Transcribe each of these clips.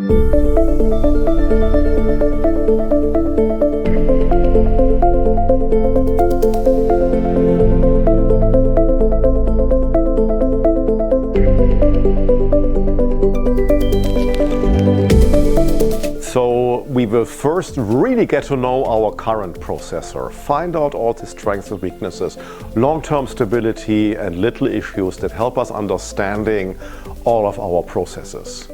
So we will first really get to know our current processor, find out all the strengths and weaknesses, long-term stability and little issues that help us understanding all of our processes.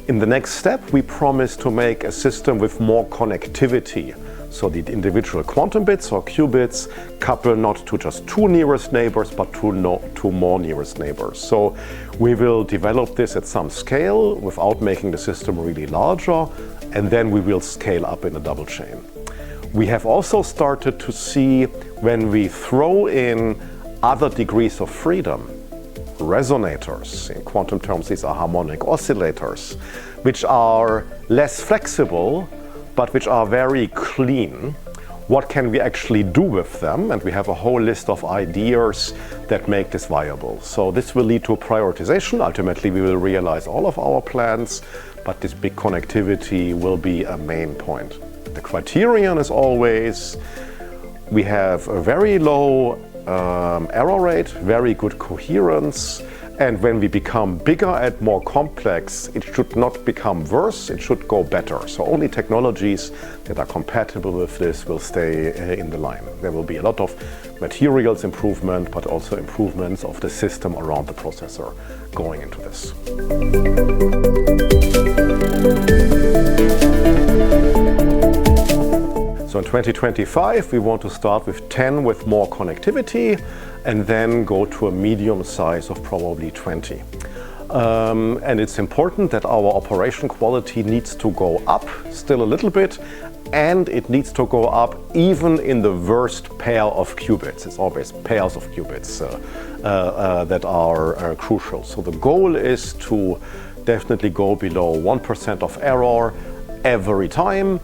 In the next step, we promise to make a system with more connectivity. So the individual quantum bits or qubits couple not to just two nearest neighbors, but to more nearest neighbors. So we will develop this at some scale without making the system really larger, and then we will scale up in a double chain. We have also started to see when we throw in other degrees of freedom, resonators, in quantum terms these are harmonic oscillators, which are less flexible but which are very clean. What can we actually do with them? And we have a whole list of ideas that make this viable. So this will lead to prioritization. Ultimately we will realize all of our plans, but this big connectivity will be a main point. The criterion is always we have a very low error rate, very good coherence, and when we become bigger and more complex, it should not become worse, it should go better. So only technologies that are compatible with this will stay in the line. There will be a lot of materials improvement, but also improvements of the system around the processor going into this. So in 2025, we want to start with 10 with more connectivity and then go to a medium size of probably 20. And it's important that our operation quality needs to go up still a little bit, and it needs to go up even in the worst pair of qubits. It's always pairs of qubits that are crucial. So the goal is to definitely go below 1% of error every time.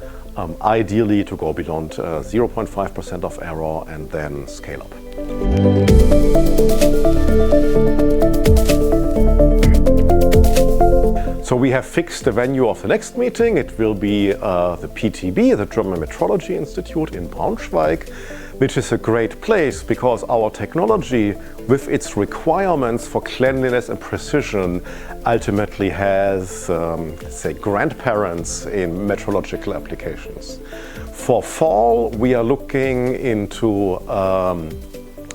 Ideally to go beyond 0.5% of error and then scale up. So we have fixed the venue of the next meeting. It will be the PTB, the German Metrology Institute in Braunschweig, which is a great place because our technology, with its requirements for cleanliness and precision, ultimately has, let's say, grandparents in metrological applications. For fall, we are looking into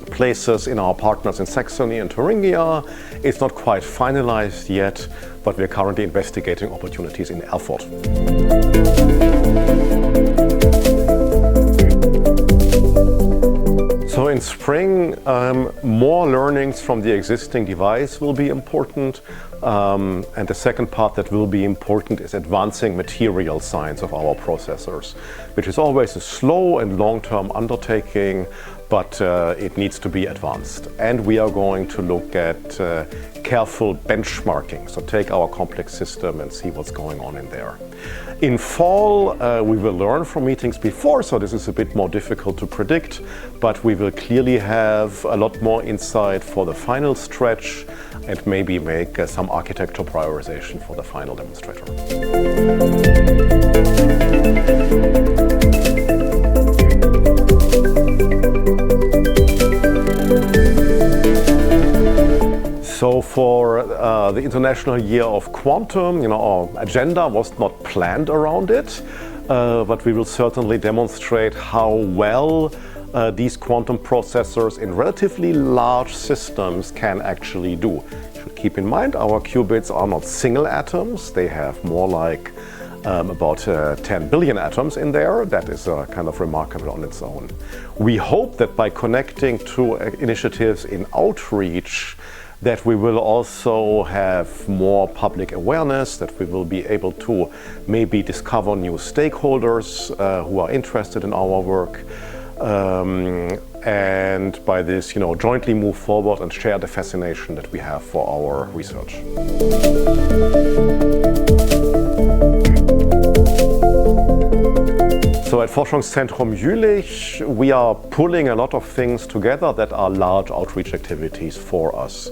places in our partners in Saxony and Thuringia. It's not quite finalized yet, but we're currently investigating opportunities in Erfurt. So in spring, more learnings from the existing device will be important. And the second part that will be important is advancing material science of our processors, which is always a slow and long-term undertaking, but it needs to be advanced. And we are going to look at careful benchmarking. So take our complex system and see what's going on in there. In fall, we will learn from meetings before, so this is a bit more difficult to predict, but we will clearly have a lot more insight for the final stretch and maybe make some architecture prioritization for the final demonstrator. So for the International Year of Quantum, our agenda was not planned around it, but we will certainly demonstrate how well these quantum processors in relatively large systems can actually do. You should keep in mind our qubits are not single atoms, they have more like about 10 billion atoms in there. That is kind of remarkable on its own. We hope that by connecting to initiatives in outreach, that we will also have more public awareness, that we will be able to maybe discover new stakeholders who are interested in our work, and by this, jointly move forward and share the fascination that we have for our research. So At Forschungszentrum Jülich, we are pulling a lot of things together that are large outreach activities for us.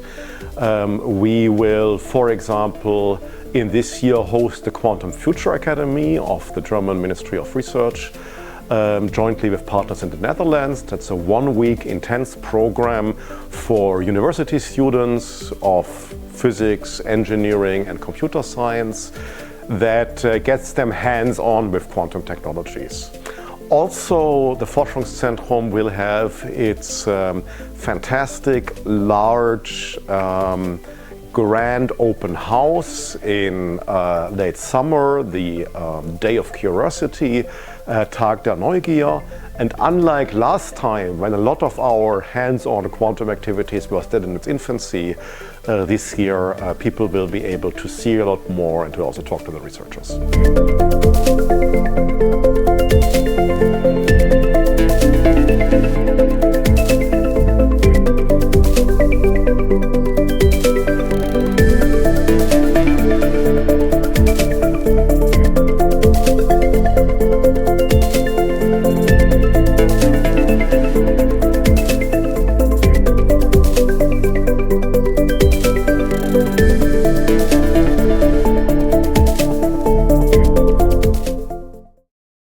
We will, for example, in this year host the Quantum Future Academy of the German Ministry of Research, jointly with partners in the Netherlands. That's a one-week intense program for university students of physics, engineering and computer science that gets them hands-on with quantum technologies. Also, the Forschungszentrum will have its fantastic, large, grand open house in late summer, the Day of Curiosity, Tag der Neugier. And unlike last time, when a lot of our hands-on quantum activities were still in its infancy, this year people will be able to see a lot more and to also talk to the researchers.